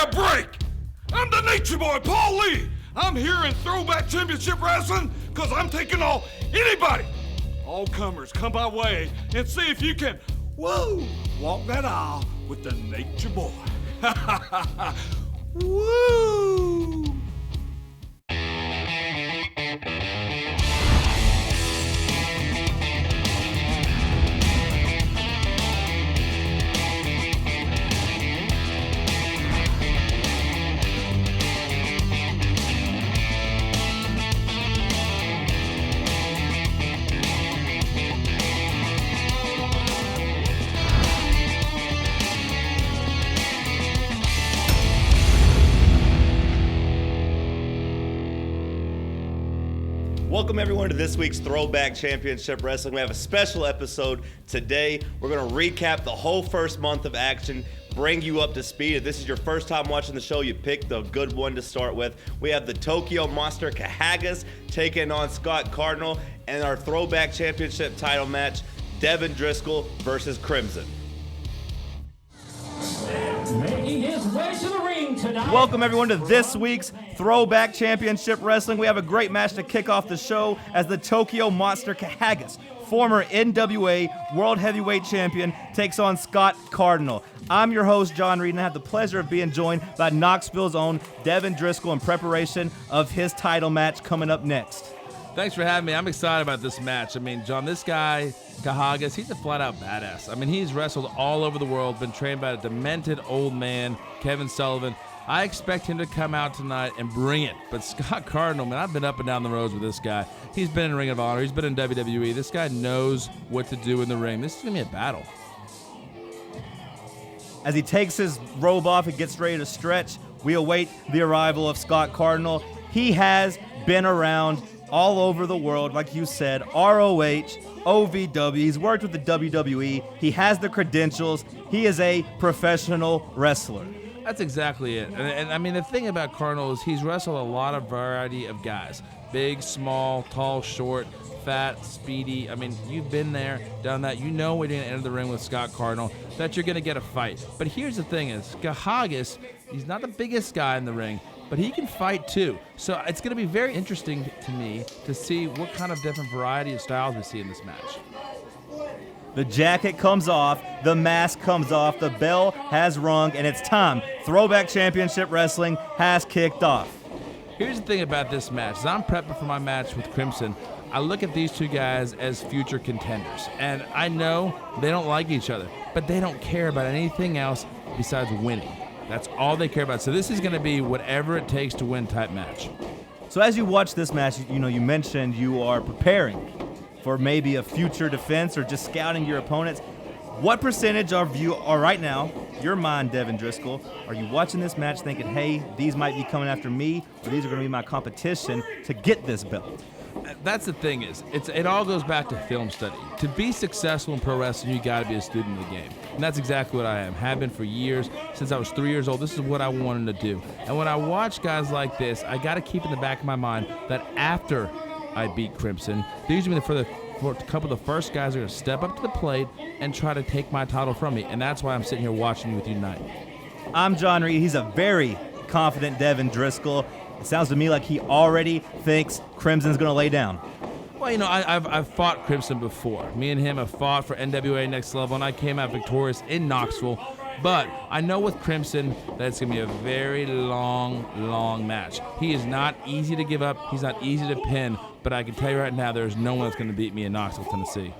a break! I'm the Nature Boy, Paul Lee. I'm here in Throwback Championship Wrestling because I'm taking on anybody. All comers, come my way and see if you can, walk that aisle with the Nature Boy. Woo! Welcome everyone to this week's Throwback Championship Wrestling. We have a special episode today. We're going to recap the whole first month of action, bring you up to speed. If this is your first time watching the show, you picked the good one to start with. We have the Tokyo Monster Kahagas taking on Scott Cardinal, and our Throwback Championship title match, Devin Driscoll versus Crimson. Making his way to the ring tonight. Welcome everyone to this week's Throwback Championship Wrestling. We have a great match to kick off the show as the Tokyo Monster Kahagas, former NWA World Heavyweight Champion, takes on Scott Cardinal. I'm your host, John Reed, and I have the pleasure of being joined by Knoxville's own Devin Driscoll in preparation of his title match coming up next. Thanks for having me. I'm excited about this match. I mean, John, this guy, Kahagas, he's a flat-out badass. I mean, he's wrestled all over the world, been trained by a demented old man, Kevin Sullivan. I expect him to come out tonight and bring it. But Scott Cardinal, man, I've been up and down the roads with this guy. He's been in Ring of Honor. He's been in WWE. This guy knows what to do in the ring. This is going to be a battle. As he takes his robe off and gets ready to stretch, we await the arrival of Scott Cardinal. He has been around all over the world, like you said, ROH, OVW. He's worked with the WWE. He has the credentials. He is a professional wrestler. That's exactly it. And I mean, the thing about Cardinal is he's wrestled a lot of variety of guys. Big, small, tall, short, fat, speedy. I mean, you've been there, done that. You know when you're going to enter the ring with Scott Cardinal that you're going to get a fight. But here's the thing is, Kahagas, he's not the biggest guy in the ring, but he can fight too. So it's going to be very interesting to me to see what kind of different variety of styles we see in this match. The jacket comes off, the mask comes off, the bell has rung, and it's time. Throwback Championship Wrestling has kicked off. Here's the thing about this match. As I'm prepping for my match with Crimson, I look at these two guys as future contenders. And I know they don't like each other, but they don't care about anything else besides winning. That's all they care about. So this is going to be whatever it takes to win type match. So as you watch this match, you mentioned you are preparing for maybe a future defense or just scouting your opponents. What percentage of you are right now, your mind, Devin Driscoll, are you watching this match thinking, hey, these might be coming after me, or these are going to be my competition to get this belt? That's the thing is, it all goes back to film study. To be successful in pro wrestling, you got to be a student of the game. And that's exactly what I am. Have been for years. Since I was 3 years old, this is what I wanted to do. And when I watch guys like this, I got to keep in the back of my mind that after I beat Crimson, these will be for a couple of the first guys who are going to step up to the plate and try to take my title from me. And that's why I'm sitting here watching you with you tonight. I'm John Reed. He's a very confident Devin Driscoll. It sounds to me like he already thinks Crimson's going to lay down. Well, I've fought Crimson before. Me and him have fought for NWA Next Level, and I came out victorious in Knoxville. But I know with Crimson that it's going to be a very long match. He is not easy to give up. He's not easy to pin. But I can tell you right now, there's no one that's going to beat me in Knoxville, Tennessee.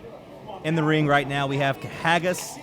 In the ring right now, we have Kahagas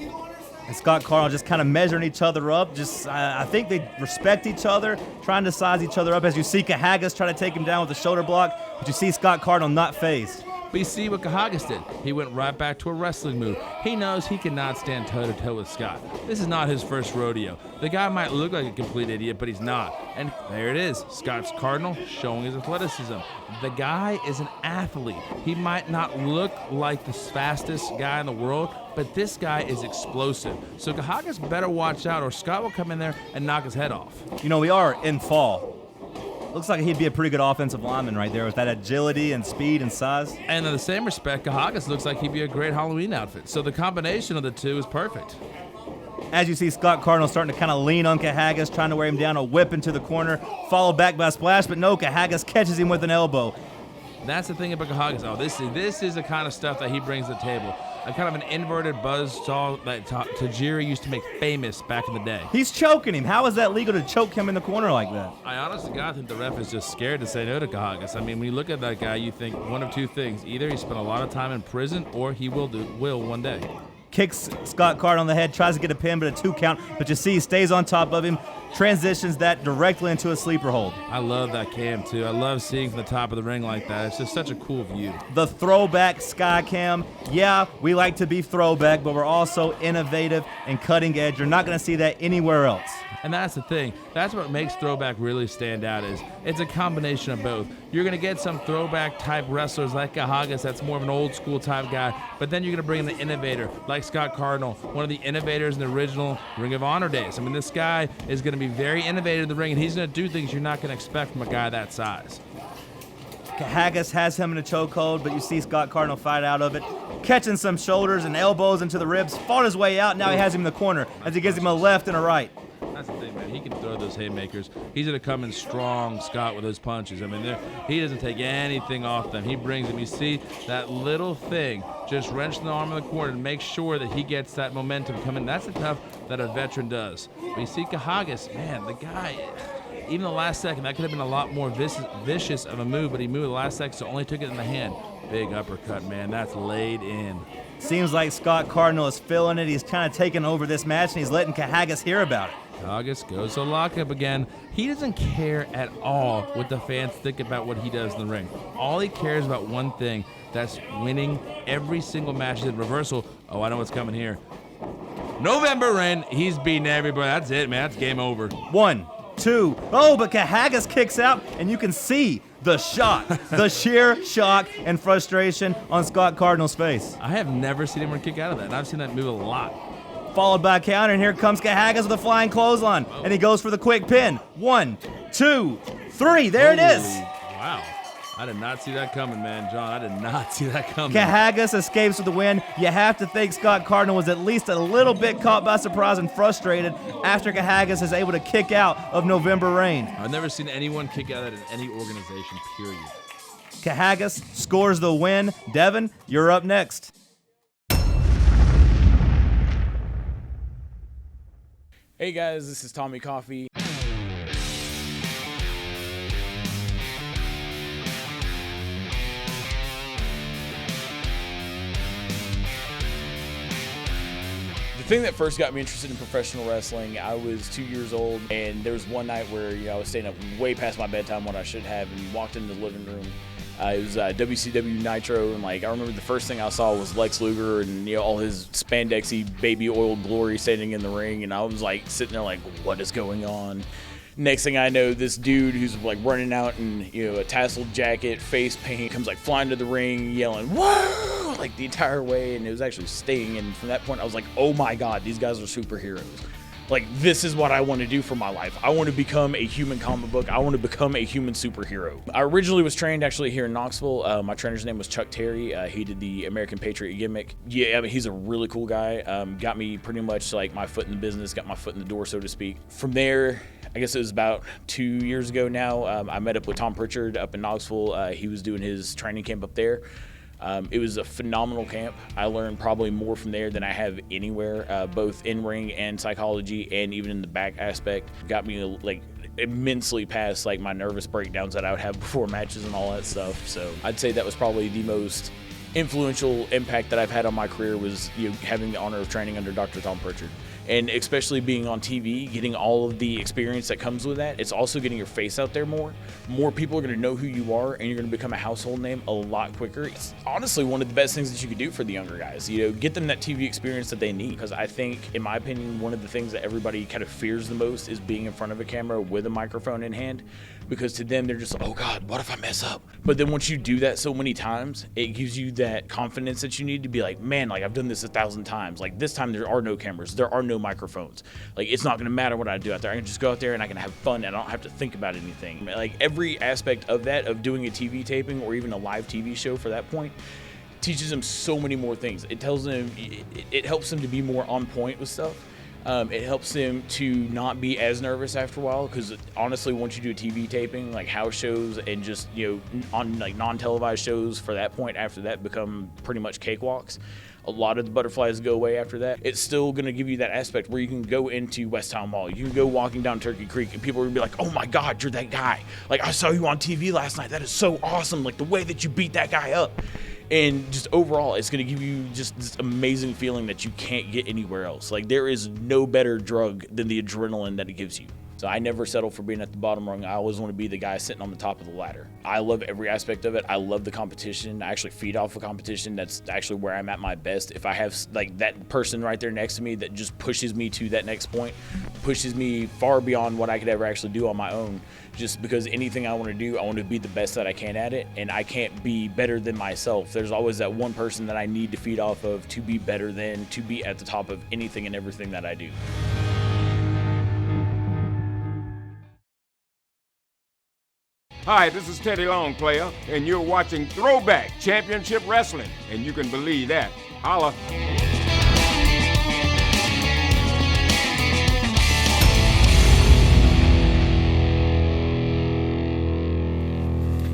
and Scott Cardinal just kind of measuring each other up. I think they respect each other, trying to size each other up. As you see Kahagas try to take him down with a shoulder block, but you see Scott Cardinal not phased. But you see what Kahagas did. He went right back to a wrestling move. He knows he cannot stand toe-to-toe with Scott. This is not his first rodeo. The guy might look like a complete idiot, but he's not. And there it is. Scott's Cardinal showing his athleticism. The guy is an athlete. He might not look like the fastest guy in the world, but this guy is explosive. So Kahagas better watch out, or Scott will come in there and knock his head off. You know, we are in fall. Looks like he'd be a pretty good offensive lineman right there with that agility and speed and size. And in the same respect, Kahagas looks like he'd be a great Halloween outfit. So the combination of the two is perfect. As you see, Scott Cardinal starting to kind of lean on Kahagas, trying to wear him down, a whip into the corner, followed back by a splash, but no, Kahagas catches him with an elbow. That's the thing about Kahagas. Oh, this is the kind of stuff that he brings to the table. A kind of an inverted buzzsaw that Tajiri used to make famous back in the day. He's choking him. How is that legal to choke him in the corner like that? I honestly God think the ref is just scared to say no to Kahagas. I mean, when you look at that guy, you think one of two things. Either he spent a lot of time in prison or he will one day. Kicks Scott Cardinal on the head, tries to get a pin, but a 2 count. But you see, he stays on top of him, transitions that directly into a sleeper hold. I love that cam, too. I love seeing from the top of the ring like that. It's just such a cool view. The throwback sky cam. Yeah, we like to be throwback, but we're also innovative and cutting edge. You're not going to see that anywhere else. And that's the thing. That's what makes Throwback really stand out is it's a combination of both. You're going to get some throwback type wrestlers like Kahagas, that's more of an old school type guy, but then you're going to bring in the innovator like Scott Cardinal, one of the innovators in the original Ring of Honor days. I mean, this guy is going to be very innovative in the ring, and he's going to do things you're not going to expect from a guy that size. Kahagas has him in a chokehold, but you see Scott Cardinal fight out of it, catching some shoulders and elbows into the ribs, fought his way out. Now he has him in the corner as he gives him a left and a right. That's the thing, man. He can throw those haymakers. He's going to come in strong, Scott, with those punches. I mean, he doesn't take anything off them. He brings them. You see that little thing, just wrench the arm in the corner and make sure that he gets that momentum coming. That's the stuff that a veteran does. But you see Kahagas, man, the guy, even the last second, that could have been a lot more vicious of a move, but he moved the last second, so only took it in the hand. Big uppercut, man. That's laid in. Seems like Scott Cardinal is feeling it. He's kind of taking over this match, and he's letting Kahagas hear about it. Kahagas goes to lockup again. He doesn't care at all what the fans think about what he does in the ring. All he cares about one thing, that's winning every single match. He's in reversal. Oh, I know what's coming here. November Rain, he's beating everybody. That's it, man. That's game over. 1, 2. Oh, but Kahagas kicks out, and you can see the shock, the sheer shock and frustration on Scott Cardinal's face. I have never seen anyone kick out of that, and I've seen that move a lot. Followed by a counter, and here comes Kahagas with a flying clothesline, and he goes for the quick pin. 1, 2, 3. There it is. Wow. I did not see that coming, man. John, I did not see that coming. Kahagas escapes with the win. You have to think Scott Cardinal was at least a little bit caught by surprise and frustrated after Kahagas is able to kick out of November Rain. I've never seen anyone kick out of that in any organization, period. Kahagas scores the win. Devin, you're up next. Hey guys, this is Tommy Coffey. The thing that first got me interested in professional wrestling, I was 2 years old, and there was one night where I was staying up way past my bedtime, what I should have, and walked into the living room. It was WCW Nitro, and I remember the first thing I saw was Lex Luger and all his spandexy baby oil glory standing in the ring, and I was sitting there what is going on? Next thing I know, this dude who's running out in a tasseled jacket, face paint, comes flying to the ring, yelling "Whoa!" The entire way, and it was actually Sting. And from that point, I was like, "Oh my God, these guys are superheroes! This is what I want to do for my life. I want to become a human comic book. I want to become a human superhero." I originally was trained actually here in Knoxville. My trainer's name was Chuck Terry. He did the American Patriot gimmick. Yeah, I mean, he's a really cool guy. Got me pretty much my foot in the business, got my foot in the door, so to speak. From there, I guess it was about 2 years ago now, I met up with Tom Pritchard up in Knoxville. He was doing his training camp up there. It was a phenomenal camp. I learned probably more from there than I have anywhere, both in ring and psychology, and even in the back aspect. Got me immensely past my nervous breakdowns that I would have before matches and all that stuff. So I'd say that was probably the most influential impact that I've had on my career was having the honor of training under Dr. Tom Pritchard. And especially being on TV, getting all of the experience that comes with that, it's also getting your face out there more. More people are going to know who you are, and you're going to become a household name a lot quicker. It's honestly one of the best things that you could do for the younger guys. Get them that TV experience that they need. Because I think, in my opinion, one of the things that everybody kind of fears the most is being in front of a camera with a microphone in hand. Because to them, they're just, oh God, what if I mess up? But then once you do that so many times, it gives you that confidence that you need to be man, I've done this 1,000 times. This time there are no cameras, there are no microphones. It's not gonna matter what I do out there. I can just go out there and I can have fun and I don't have to think about anything. Every aspect of that, of doing a TV taping or even a live TV show for that point, teaches them so many more things. It tells them, it helps them to be more on point with stuff. It helps them to not be as nervous after a while, because honestly, once you do a TV taping, like house shows and just, on like non-televised shows for that point, after that become pretty much cakewalks. A lot of the butterflies go away after that. It's still going to give you that aspect where you can go into West Town Mall. You can go walking down Turkey Creek and people will be like, oh my God, you're that guy. Like, I saw you on TV last night. That is so awesome. Like, the way that you beat that guy up. And just overall, it's going to give you just this amazing feeling that you can't get anywhere else. Like, there is no better drug than the adrenaline that it gives you. So I never settle for being at the bottom rung. I always want to be the guy sitting on the top of the ladder. I love every aspect of it. I love the competition. I actually feed off of competition. That's actually where I'm at my best. If I have like that person right there next to me that just pushes me to that next point, pushes me far beyond what I could ever actually do on my own, just because anything I want to do, I want to be the best that I can at it, and I can't be better than myself. There's always that one person that I need to feed off of to be better than, to be at the top of anything and everything that I do. Hi, this is Teddy Long, player, and you're watching Throwback Championship Wrestling, and you can believe that. Holla.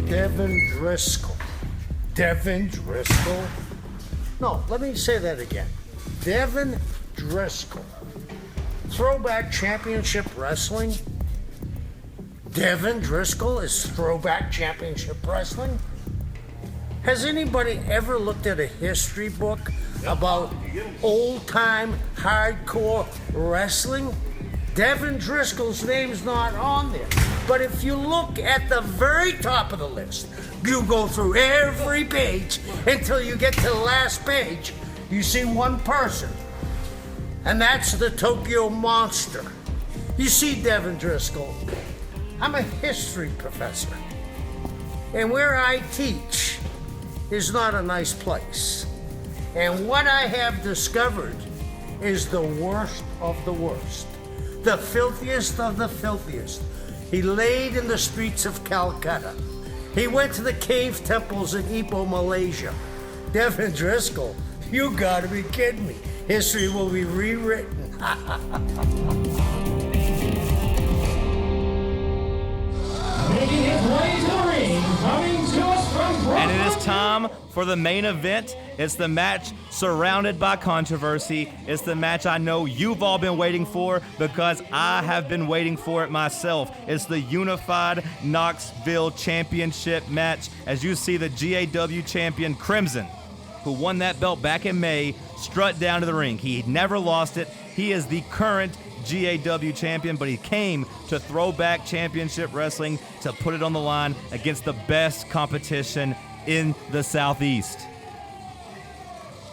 Devin Driscoll. Devin Driscoll? No, let me say that again. Devin Driscoll. Throwback Championship Wrestling? Devin Driscoll is Throwback Championship Wrestling? Has anybody ever looked at a history book about old-time hardcore wrestling? Devin Driscoll's name's not on there. But if you look at the very top of the list, you go through every page until you get to the last page, you see one person. And that's the Tokyo Monster. You see, Devin Driscoll, I'm a history professor, and where I teach is not a nice place. And what I have discovered is the worst of the worst, the filthiest of the filthiest. He laid in the streets of Calcutta. He went to the cave temples in Ipoh, Malaysia. Devin Driscoll, you gotta be kidding me. History will be rewritten. Making his way to the ring, coming to us from Brooklyn. And it is time for the main event. It's the match surrounded by controversy. It's the match I know you've all been waiting for, because I have been waiting for it myself. It's the Unified Knoxville Championship match. As you see, the GAW champion Crimson, who won that belt back in May, strut down to the ring. He never lost it. He is the current GAW champion, but he came to Throwback Championship Wrestling to put it on the line against the best competition in the Southeast.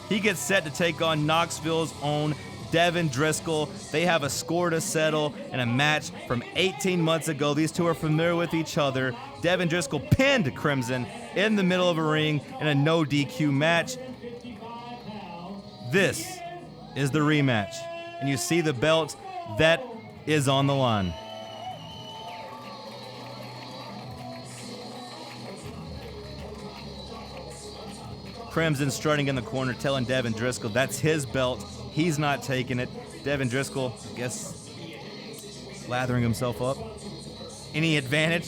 He gets set to take on Knoxville's own Devin Driscoll. They have a score to settle in a match from 18 months ago. These two are familiar with each other. Devin Driscoll pinned Crimson in the middle of a ring in a no DQ match. This is the rematch, and you see the belt that is on the line. Crimson strutting in the corner, telling Devin Driscoll that's his belt. He's not taking it. Devin Driscoll, I guess, lathering himself up. Any advantage?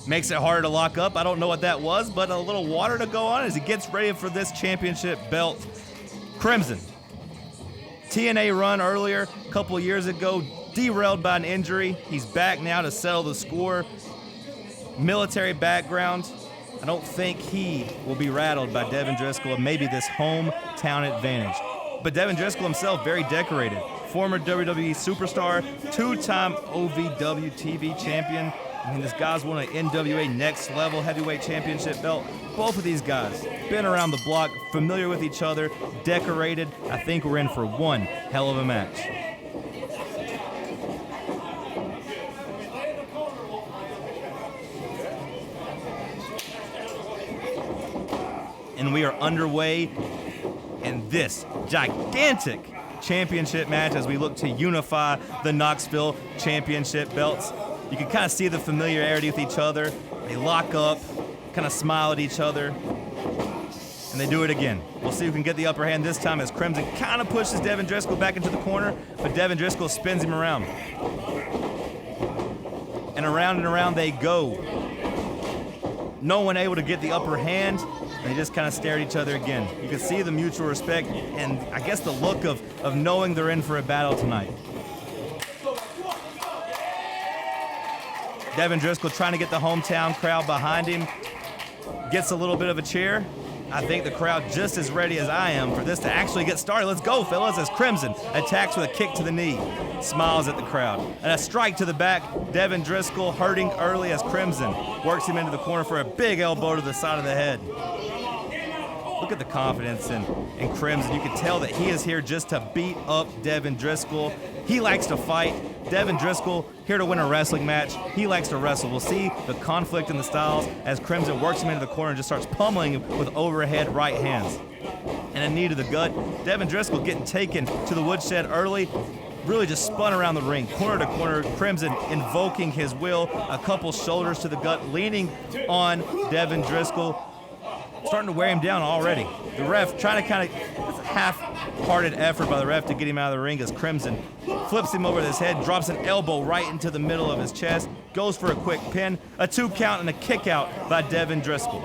Makes it harder to lock up. I don't know what that was, but a little water to go on as he gets ready for this championship belt. Crimson, TNA run earlier, a couple of years ago, derailed by an injury. He's back now to settle the score. Military background. I don't think he will be rattled by Devin Driscoll and maybe this hometown advantage. But Devin Driscoll himself, very decorated. Former WWE superstar, two-time OVW TV champion. I mean, this guy's won an NWA Next Level Heavyweight Championship belt. Both of these guys been around the block, familiar with each other, decorated. I think we're in for one hell of a match. And we are underway in this gigantic championship match as we look to unify the Knoxville Championship belts. You can kind of see the familiarity with each other. They lock up, kind of smile at each other. And And they do it again. We'll see who can get the upper hand this time as Crimson kind of pushes Devin Driscoll back into the corner, but Devin Driscoll spins him around. And around they go. No one able to get the upper hand, and they just kind of stare at each other again. You can see the mutual respect and I guess the look of knowing they're in for a battle tonight. Devin Driscoll trying to get the hometown crowd behind him. Gets a little bit of a cheer. I think the crowd just as ready as I am for this to actually get started. Let's go, fellas, as Crimson attacks with a kick to the knee. Smiles at the crowd. And a strike to the back. Devin Driscoll hurting early as Crimson works him into the corner for a big elbow to the side of the head. Look at the confidence in Crimson. You can tell that he is here just to beat up Devin Driscoll. He likes to fight. Devin Driscoll here to win a wrestling match. He likes to wrestle. We'll see the conflict in the styles as Crimson works him into the corner and just starts pummeling him with overhead right hands. And a knee to the gut. Devin Driscoll getting taken to the woodshed early. Really just spun around the ring, corner to corner. Crimson invoking his will. A couple shoulders to the gut, leaning on Devin Driscoll. Starting to wear him down already. The ref trying to it's a half-hearted effort by the ref to get him out of the ring as Crimson flips him over his head, drops an elbow right into the middle of his chest, goes for a quick pin, a 2 count and a kick out by Devin Driscoll.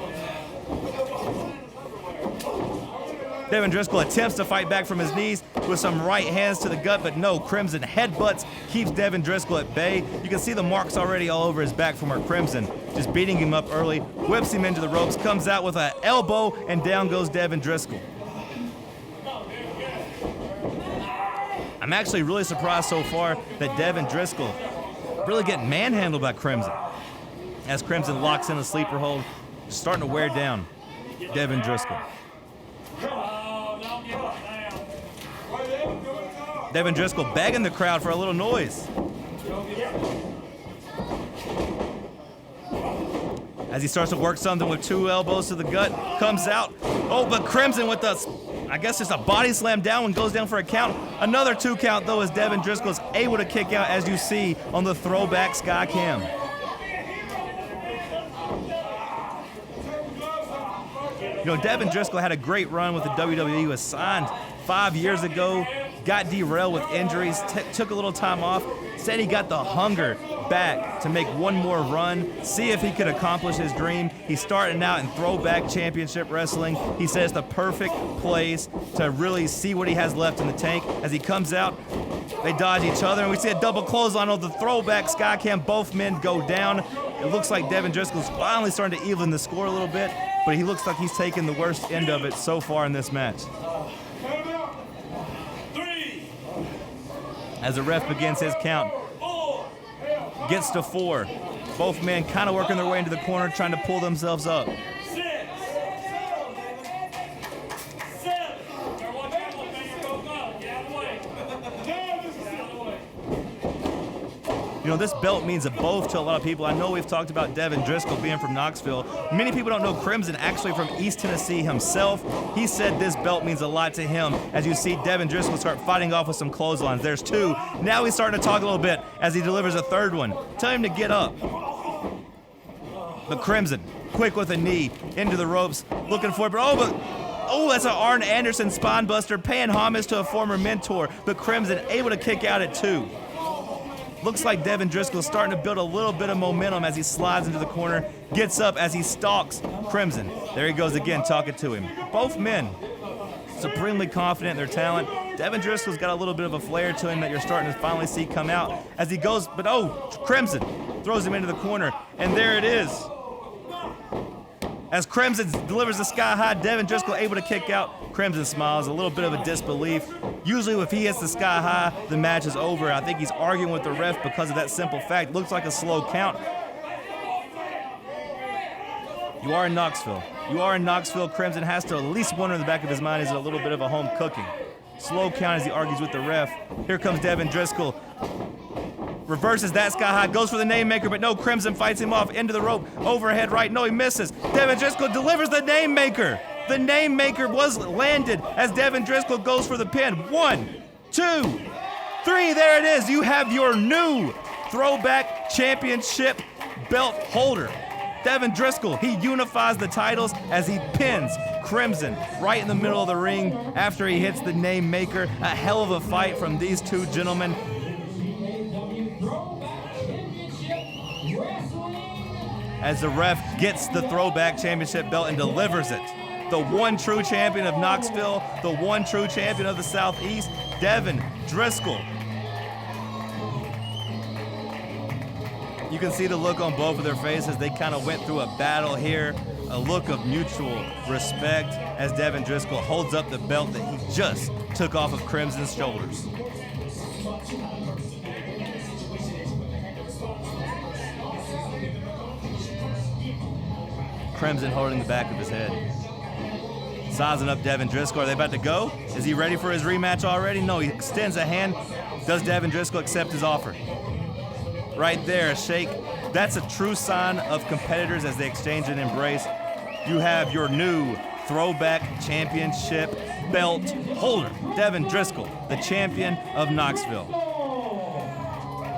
Devin Driscoll attempts to fight back from his knees with some right hands to the gut, but no, Crimson headbutts, keeps Devin Driscoll at bay. You can see the marks already all over his back from where Crimson just beating him up early, whips him into the ropes, comes out with an elbow, and down goes Devin Driscoll. I'm actually really surprised so far that Devin Driscoll really getting manhandled by Crimson. As Crimson locks in a sleeper hold, starting to wear down Devin Driscoll. Devin Driscoll begging the crowd for a little noise. As he starts to work something with 2 elbows to the gut, comes out. Oh, but Crimson with I guess just a body slam down and goes down for a count. Another 2 count though as Devin Driscoll is able to kick out, as you see on the Throwback Sky Cam. You know, Devin Driscoll had a great run with the WWE. He was signed 5 years ago, got derailed with injuries, took a little time off, said he got the hunger back to make one more run, see if he could accomplish his dream. He's starting out in Throwback Championship Wrestling. He says the perfect place to really see what he has left in the tank. As he comes out, they dodge each other, and we see a double clothesline on the Throwback Sky Cam. Both men go down. It looks like Devin Driscoll's finally starting to even the score a little bit, but he looks like he's taken the worst end of it so far in this match. As the ref begins his count, gets to 4. Both men kind of working their way into the corner, trying to pull themselves up. You know, this belt means a both to a lot of people. I know we've talked about Devin Driscoll being from Knoxville. Many people don't know Crimson actually from East Tennessee himself. He said this belt means a lot to him. As you see Devin Driscoll start fighting off with some clotheslines. There's 2. Now he's starting to talk a little bit as he delivers a 3rd one. Tell him to get up. But Crimson, quick with a knee, into the ropes, looking for it. Oh, that's an Arn Anderson spine buster, paying homage to a former mentor. But Crimson able to kick out at 2. Looks like Devin Driscoll is starting to build a little bit of momentum as he slides into the corner, gets up as he stalks Crimson. There he goes again, talking to him. Both men supremely confident in their talent. Devin Driscoll's got a little bit of a flair to him that you're starting to finally see come out as he goes, but Crimson throws him into the corner, and there it is. As Crimson delivers the sky high, Devin Driscoll able to kick out. Crimson smiles, a little bit of a disbelief. Usually if he hits the sky high, the match is over. I think he's arguing with the ref because of that simple fact. Looks like a slow count. You are in Knoxville. Crimson has to at least wonder in the back of his mind, is it a little bit of a home cooking? Slow count as he argues with the ref. Here comes Devin Driscoll. Reverses that sky high, goes for the name maker, but no, Crimson fights him off into the rope, overhead right, no, he misses. Devin Driscoll delivers the name maker. The name maker was landed as Devin Driscoll goes for the pin. 1, 2, 3, there it is. You have your new Throwback Championship belt holder. Devin Driscoll, he unifies the titles as he pins Crimson right in the middle of the ring after he hits the name maker. A hell of a fight from these two gentlemen. As the ref gets the Throwback Championship belt and delivers it. The one true champion of Knoxville, the one true champion of the Southeast, Devin Driscoll. You can see the look on both of their faces. They kind of went through a battle here, a look of mutual respect as Devin Driscoll holds up the belt that he just took off of Crimson's shoulders. Crimson holding the back of his head. Sizing up Devin Driscoll. Are they about to go? Is he ready for his rematch already? No, he extends a hand. Does Devin Driscoll accept his offer? Right there, a shake. That's a true sign of competitors as they exchange an embrace. You have your new Throwback Championship belt holder, Devin Driscoll, the champion of Knoxville.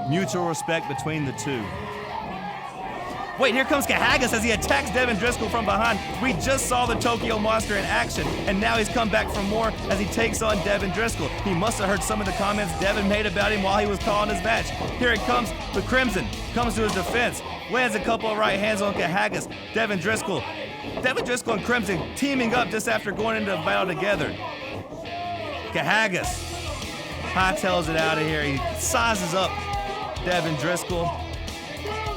Mutual respect between the two. Wait, here comes Kahagas as he attacks Devin Driscoll from behind. We just saw the Tokyo Monster in action, and now he's come back for more as he takes on Devin Driscoll. He must have heard some of the comments Devin made about him while he was calling his match. Here it comes, the Crimson comes to his defense, lands a couple of right hands on Kahagas. Devin Driscoll and Crimson teaming up just after going into the battle together. Kahagas hightails it out of here. He sizes up Devin Driscoll.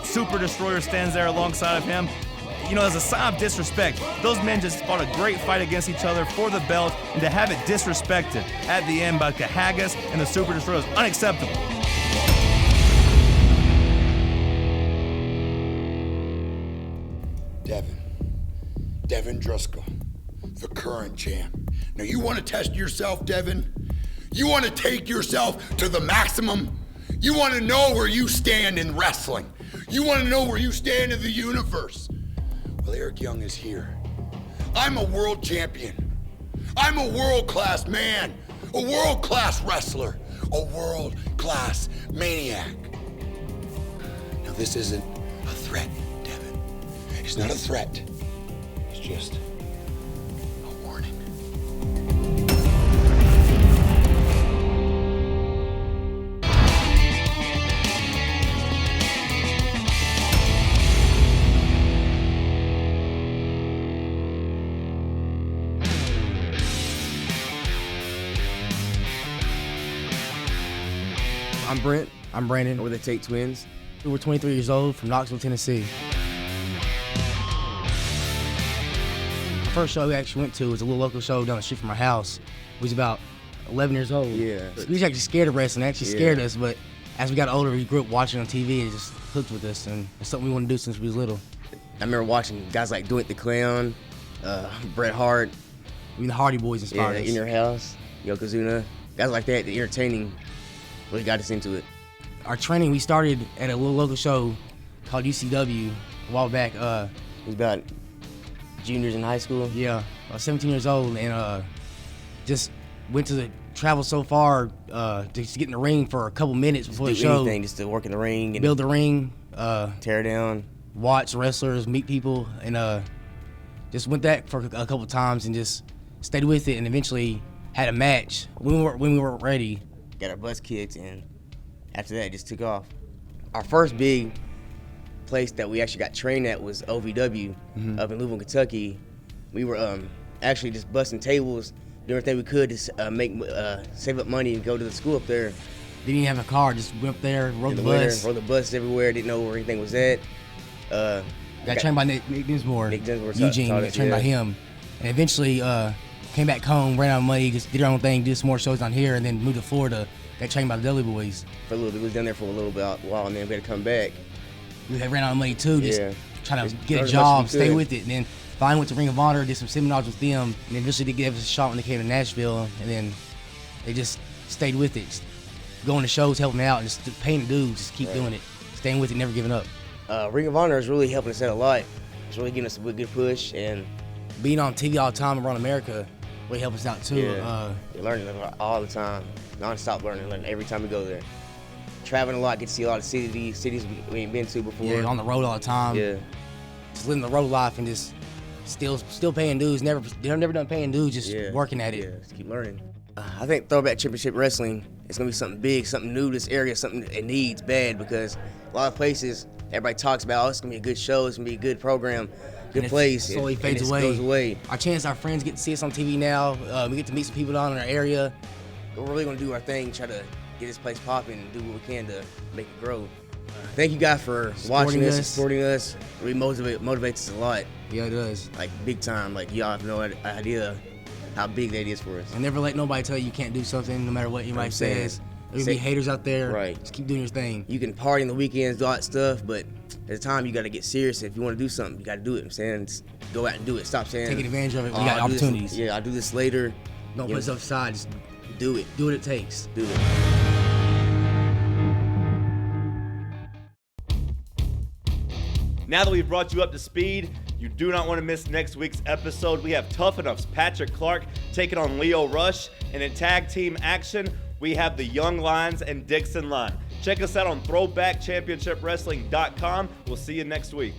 Super Destroyer stands there alongside of him. You know, as a sign of disrespect, those men just fought a great fight against each other for the belt, and to have it disrespected at the end by Kahagas and the Super Destroyer is unacceptable. Devin Driscoll, the current champ. Now you want to test yourself, Devin? You want to take yourself to the maximum? You want to know where you stand in wrestling? You want to know where you stand in the universe? Well, Eric Young is here. I'm a world champion. I'm a world-class man, a world-class wrestler, a world-class maniac. Now, this isn't a threat, Devin. It's not a threat. It's just a warning. I'm Brent. I'm Brandon. We're the Tate twins. We're 23 years old from Knoxville, Tennessee. The first show we actually went to was a little local show down the street from our house. We was about 11 years old. Yeah. We was actually scared of wrestling. It actually scared us, but as we got older, we grew up watching on TV and it just hooked with us, and it's something we want to do since we was little. I remember watching guys like Doink the Clown, Bret Hart. I mean, the Hardy Boys inspired us. In Your House, Yokozuna. Guys like that, the entertaining, really got us into it. Our training, we started at a little local show called UCW a while back. It was about juniors in high school? Yeah, I was 17 years old and just went to travel so far just get in the ring for a couple minutes before the show. Anything, just to work in the ring. And build the ring. Tear down. Watch wrestlers, meet people, and just went that for a couple times and just stayed with it and eventually had a match when we were ready. Got our butts kicked, and after that, it just took off. Our first big place that we actually got trained at was OVW up in Louisville, Kentucky. We were actually just busting tables, doing everything we could to save up money and go to the school up there. Didn't even have a car, just went up there, rode the bus. Rode the bus everywhere, didn't know where anything was at. Got trained by Nick Dinsmore. Nick Dinsmore Eugene, got trained by him. And eventually came back home, ran out of money, just did our own thing, did some more shows down here, and then moved to Florida. Got trained by the Dudley Boys. For a little bit, we was down there for a little while, and then we had to come back. We had ran out of money too, just trying to get a job, stay with it. And then finally went to Ring of Honor, did some seminars with them, and eventually they gave us a shot when they came to Nashville, and then they just stayed with it. Just going to shows, helping out, and just paying the dues, just keep doing it. Staying with it, never giving up. Ring of Honor is really helping us out a lot. It's really giving us a good push, and being on TV all the time around America really helped us out too. You're learning all the time, non-stop learning every time we go there. Traveling a lot, get to see a lot of cities we ain't been to before. Yeah, on the road all the time. Yeah. Just living the road life and just still paying dues. They're never done paying dues, just working at it. Yeah, just keep learning. I think Throwback Championship Wrestling is gonna be something big, something new to this area, something it needs bad, because a lot of places everybody talks about, oh, it's gonna be a good show, it's gonna be a good program, good place. Slowly fades away. Goes away. Our friends get to see us on TV now. We get to meet some people down in our area. We're really gonna do our thing, try to get this place popping and do what we can to make it grow. Thank you guys for watching us, supporting us. It really motivates us a lot. Yeah, it does. Like big time. Like y'all have no idea how big that is for us. And never let nobody tell you can't do something, no matter what anybody says. There'll be haters out there. Right. Just keep doing your thing. You can party on the weekends, do all that stuff, but at the time you got to get serious. If you want to do something, you got to do it. I'm saying, just go out and do it. Stop saying taking advantage of it. We got opportunities. I'll do this later. Don't put yourself aside. Just do it. Do what it takes. Do it. Now that we've brought you up to speed, you do not want to miss next week's episode. We have Tough Enough's Patrick Clark taking on Leo Rush. And in tag team action, we have the Young Lions and Dixon Line. Check us out on throwbackchampionshipwrestling.com. We'll see you next week.